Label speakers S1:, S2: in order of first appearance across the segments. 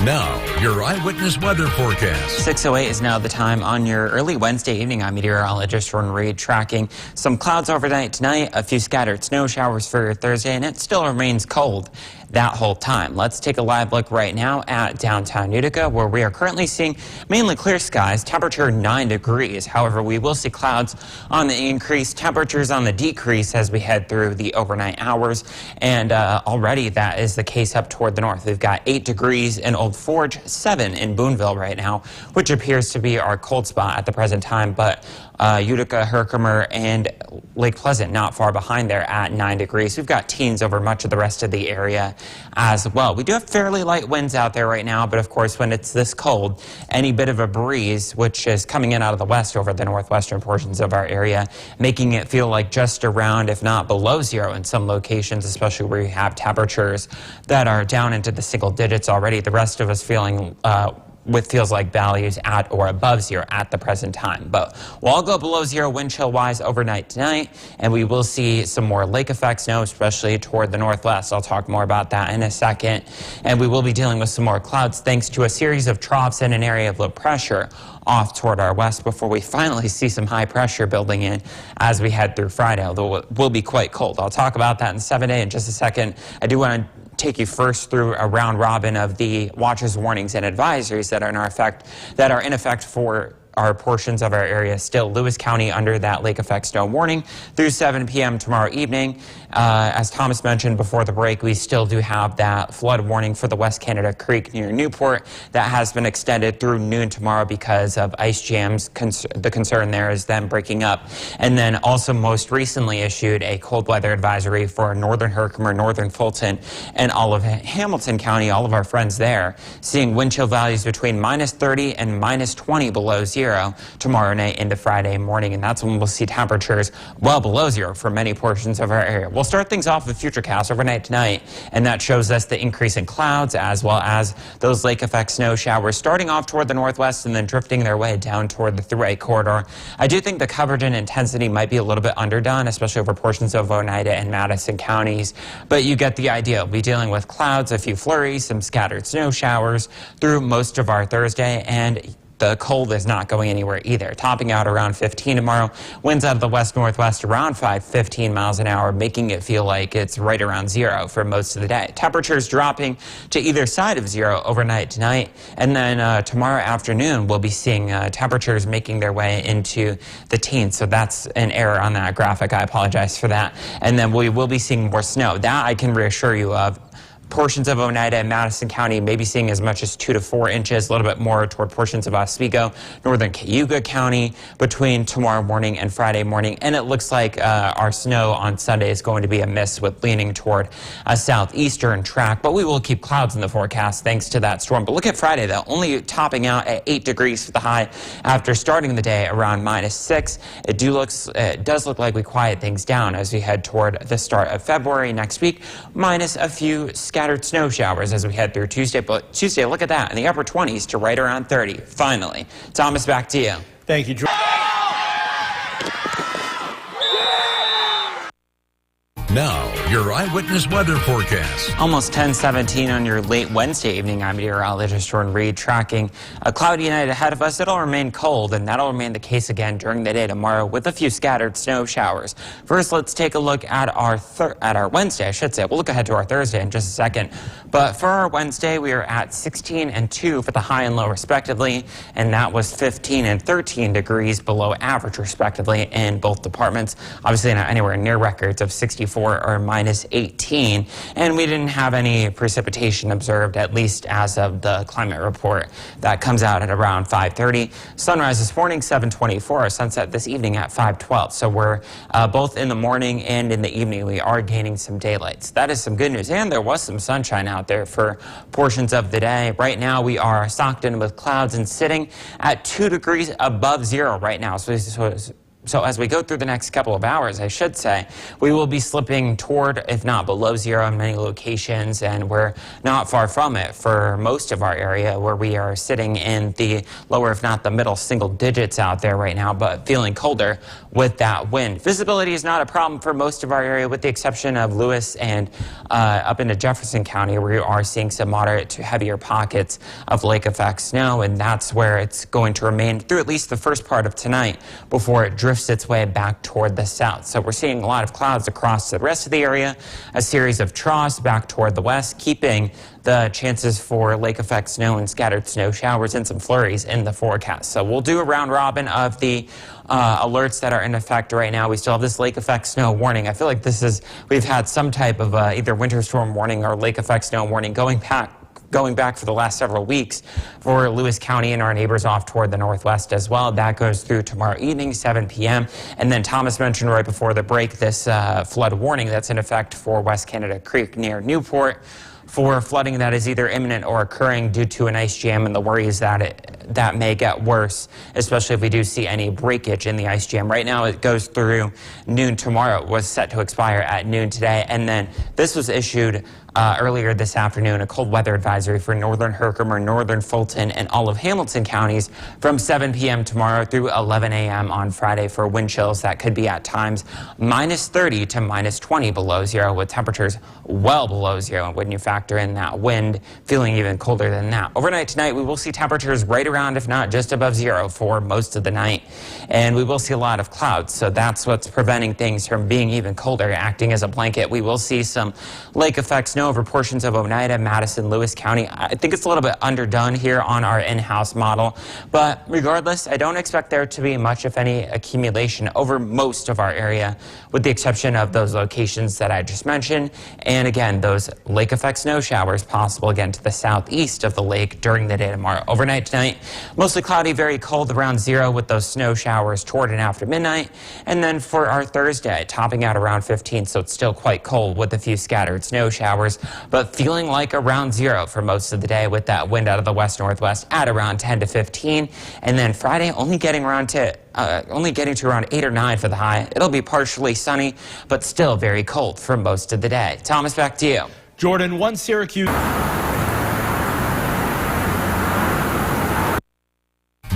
S1: Now, your eyewitness weather forecast.
S2: 6:08 is now the time on your early Wednesday evening. I'm meteorologist Ron Reed, tracking some clouds overnight tonight, a few scattered snow showers for Thursday, and it still remains cold that whole time. Let's take a live look right now at downtown Utica, where we are currently seeing mainly clear skies, temperature 9 degrees. However, we will see clouds on the increase, temperatures on the decrease as we head through the overnight hours. And already that is the case up toward the north. We've got 8 degrees in Old Forge, 7 in Boonville right now, which appears to be our cold spot at the present time. But Utica, Herkimer, and Lake Pleasant not far behind there at 9 degrees. We've got teens over much of the rest of the area as well. We do have fairly light winds out there right now, but of course when it's this cold, any bit of a breeze, which is coming in out of the west over the northwestern portions of our area, making it feel like just around, if not below zero in some locations, especially where you have temperatures that are down into the single digits already. The rest of us feeling with feels like values at or above zero at the present time. But we'll all go below zero wind chill wise overnight tonight, and we will see some more lake effect snow, especially toward the northwest. I'll talk more about that in a second. And we will be dealing with some more clouds thanks to a series of troughs and an area of low pressure off toward our west before we finally see some high pressure building in as we head through Friday, although it will be quite cold. I'll talk about that in 7-day in just a second. I do want to take you first through a round robin of the watches, warnings, and advisories that are in effect for our portions of our area still. Lewis County under that lake effect snow warning through 7 p.m. tomorrow evening. As Thomas mentioned before the break, we still do have that flood warning for the West Canada Creek near Newport that has been extended through noon tomorrow because of ice jams. The concern there is them breaking up. And then also most recently issued a cold weather advisory for northern Herkimer, northern Fulton, and all of Hamilton County, all of our friends there, seeing wind chill values between -30 and -20 below zero tomorrow night into Friday morning, and that's when we'll see temperatures well below zero for many portions of our area. We'll start things off with Futurecast overnight tonight, and that shows us the increase in clouds as well as those lake effect snow showers starting off toward the northwest and then drifting their way down toward the Thruway corridor. I do think the coverage and intensity might be a little bit underdone, especially over portions of Oneida and Madison counties, but you get the idea. We'll be dealing with clouds, a few flurries, some scattered snow showers through most of our Thursday, and the cold is not going anywhere either. Topping out around 15 tomorrow. Winds out of the west-northwest around 15 miles an hour, making it feel like it's right around zero for most of the day. Temperatures dropping to either side of zero overnight tonight. And then tomorrow afternoon, we'll be seeing temperatures making their way into the teens. So that's an error on that graphic. I apologize for that. And then we will be seeing more snow. That I can reassure you of. Portions of Oneida and Madison County may be seeing as much as 2 to 4 inches, a little bit more toward portions of Oswego, northern Cayuga County between tomorrow morning and Friday morning. And it looks like our snow on Sunday is going to be a miss with leaning toward a southeastern track. But we will keep clouds in the forecast thanks to that storm. But look at Friday, though, only topping out at 8 degrees for the high after starting the day around -6. It does look like we quiet things down as we head toward the start of February next week, minus a few scattered snow showers as we head through Tuesday. But Tuesday, look at that, in the upper 20s to right around 30. Finally. Thomas, back to you.
S3: Thank you, George.
S1: Now, your eyewitness weather forecast.
S2: Almost 10:17 on your late Wednesday evening. I'm meteorologist Ron Reed, tracking a cloudy night ahead of us. It'll remain cold, and that'll remain the case again during the day tomorrow with a few scattered snow showers. First, let's take a look at our Wednesday, I should say. We'll look ahead to our Thursday in just a second. But for our Wednesday, we are at 16 and 2 for the high and low respectively, and that was 15 and 13 degrees below average respectively in both departments. Obviously not anywhere near records of 64 or -18, and we didn't have any precipitation observed, at least as of the climate report that comes out at around 5:30. Sunrise this morning 7:24, sunset this evening at 5:12. So we're both in the morning and in the evening we are gaining some daylight. So that is some good news, and there was some sunshine out there for portions of the day. Right now we are socked in with clouds and sitting at 2 degrees above zero right now. So So as we go through the next couple of hours, I should say, we will be slipping toward, if not below zero in many locations, and we're not far from it for most of our area, where we are sitting in the lower, if not the middle single digits out there right now, but feeling colder with that wind. Visibility is not a problem for most of our area, with the exception of Lewis and up into Jefferson County, where we are seeing some moderate to heavier pockets of lake effect snow, and that's where it's going to remain through at least the first part of tonight before it drifts its way back toward the south. So we're seeing a lot of clouds across the rest of the area, a series of troughs back toward the west, keeping the chances for lake effect snow and scattered snow showers and some flurries in the forecast. So we'll do a round robin of the alerts that are in effect right now. We still have this lake effect snow warning. I feel like we've had some type of either winter storm warning or lake effect snow warning going back for the last several weeks for Lewis County and our neighbors off toward the northwest as well. That goes through tomorrow evening, 7 p.m. And then Thomas mentioned right before the break this flood warning that's in effect for West Canada Creek near Newport, for flooding that is either imminent or occurring due to an ice jam, and the worry is that that may get worse, especially if we do see any breakage in the ice jam. Right now it goes through noon tomorrow. It was set to expire at noon today, and then this was issued earlier this afternoon, a cold weather advisory for northern Herkimer, northern Fulton, and all of Hamilton counties from 7 p.m. tomorrow through 11 a.m. on Friday for wind chills that could be at times -30 to -20 below zero, with temperatures well below zero when you factor in that wind, feeling even colder than that. Overnight tonight, we will see temperatures right around, if not just above zero for most of the night, and we will see a lot of clouds, so that's what's preventing things from being even colder, acting as a blanket. We will see some lake effect snow over portions of Oneida, Madison, Lewis County. I think it's a little bit underdone here on our in-house model, but regardless, I don't expect there to be much, if any, accumulation over most of our area, with the exception of those locations that I just mentioned, and again, those lake effect snow showers possible again to the southeast of the lake during the day tomorrow. Overnight tonight, mostly cloudy, very cold, around zero, with those snow showers toward and after midnight, and then for our Thursday, topping out around 15, so it's still quite cold with a few scattered snow showers, but feeling like around zero for most of the day, with that wind out of the west-northwest at around 10 to 15. And then Friday only getting to around 8 or 9 for the high. It'll be partially sunny, but still very cold for most of the day. Thomas, back to you.
S3: Jordan, one Syracuse.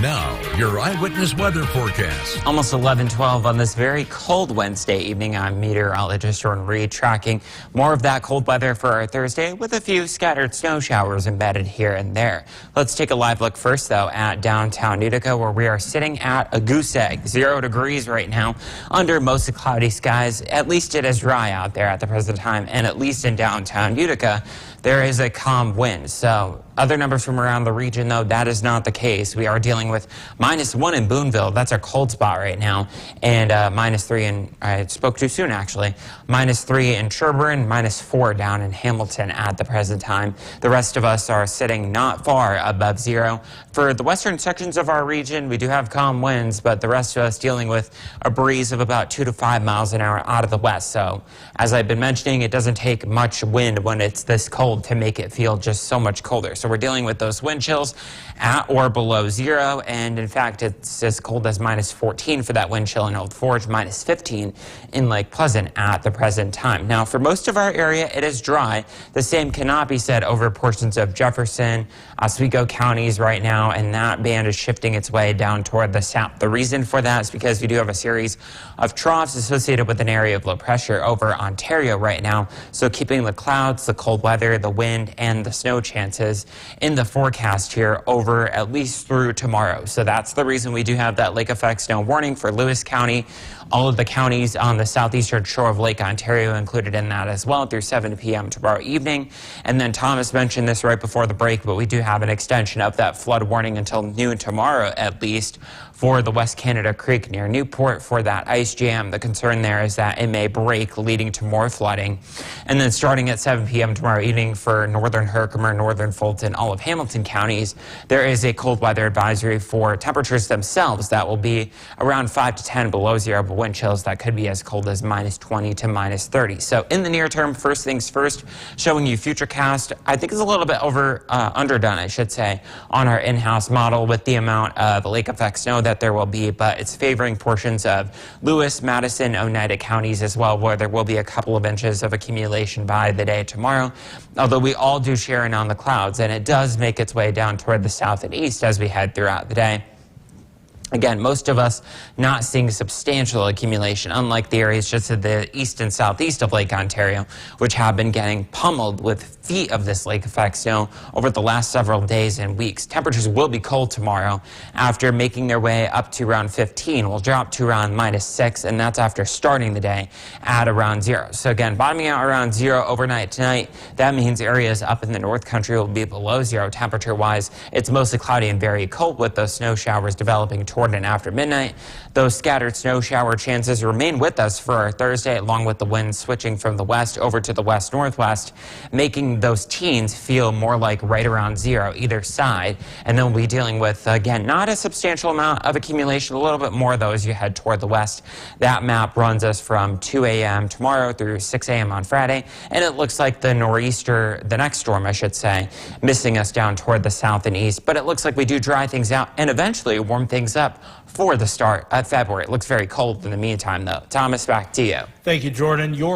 S1: Now, your eyewitness weather forecast.
S2: Almost 11:12 on this very cold Wednesday evening. I'm meteorologist Jordan Reed, tracking more of that cold weather for our Thursday, with a few scattered snow showers embedded here and there. Let's take a live look first, though, at downtown Utica, where we are sitting at a goose egg, 0 degrees right now, under mostly cloudy skies. At least it is dry out there at the present time, and at least in downtown Utica, there is a calm wind. So other numbers from around the region, though, that is not the case. We are dealing with -1 in Boonville. That's our cold spot right now. And -3 in, I spoke too soon, actually, -3 in Sherburne, -4 down in Hamilton at the present time. The rest of us are sitting not far above zero. For the western sections of our region, we do have calm winds, but the rest of us dealing with a breeze of about 2 to 5 miles an hour out of the west. So as I've been mentioning, it doesn't take much wind when it's this cold to make it feel just so much colder. So we're dealing with those wind chills at or below zero, and in fact it's as cold as -14 for that wind chill in Old Forge, -15 in Lake Pleasant at the present time. Now for most of our area it is dry. The same cannot be said over portions of Jefferson, Oswego counties right now, and that band is shifting its way down toward the south. The reason for that is because we do have a series of troughs associated with an area of low pressure over Ontario right now, so keeping the clouds, the cold weather, the wind, and the snow chances in the forecast here over at least through tomorrow. So that's the reason we do have that lake effect snow warning for Lewis County. All of the counties on the southeastern shore of Lake Ontario included in that as well through 7 p.m. tomorrow evening. And then Thomas mentioned this right before the break, but we do have an extension of that flood warning until noon tomorrow at least for the West Canada Creek near Newport for that ice jam. The concern there is that it may break, leading to more flooding. And then starting at 7 p.m. tomorrow evening for northern Herkimer, northern Fulton, all of Hamilton counties, there is a cold weather advisory for temperatures themselves that will be around 5 to 10 below zero, but wind chills that could be as cold as -20 to -30. So in the near term, first things first, showing you Futurecast, I think is a little bit underdone, I should say, on our in-house model with the amount of lake effect snow that that there will be, but it's favoring portions of Lewis, Madison, Oneida counties as well, where there will be a couple of inches of accumulation by the day tomorrow. Although we all do share in on the clouds, and it does make its way down toward the south and east as we head throughout the day. Again, most of us not seeing substantial accumulation, unlike the areas just to the east and southeast of Lake Ontario, which have been getting pummeled with feet of this lake effect snow over the last several days and weeks. Temperatures will be cold tomorrow after making their way up to around 15. We'll drop to around -6, and that's after starting the day at around 0. So again, bottoming out around 0 overnight tonight. That means areas up in the North Country will be below 0 temperature-wise. It's mostly cloudy and very cold with those snow showers developing toward and after midnight. Those scattered snow shower chances remain with us for our Thursday, along with the winds switching from the west over to the west-northwest, making those teens feel more like right around 0 either side. And then we'll be dealing with, again, not a substantial amount of accumulation, a little bit more though as you head toward the west. That map runs us from 2 a.m. tomorrow through 6 a.m. on Friday, and it looks like the nor'easter, the next storm I should say, missing us down toward the south and east. But it looks like we do dry things out and eventually warm things up for the start of February. It looks very cold in the meantime though. Thomas, back to you.
S3: Thank you, Jordan. Your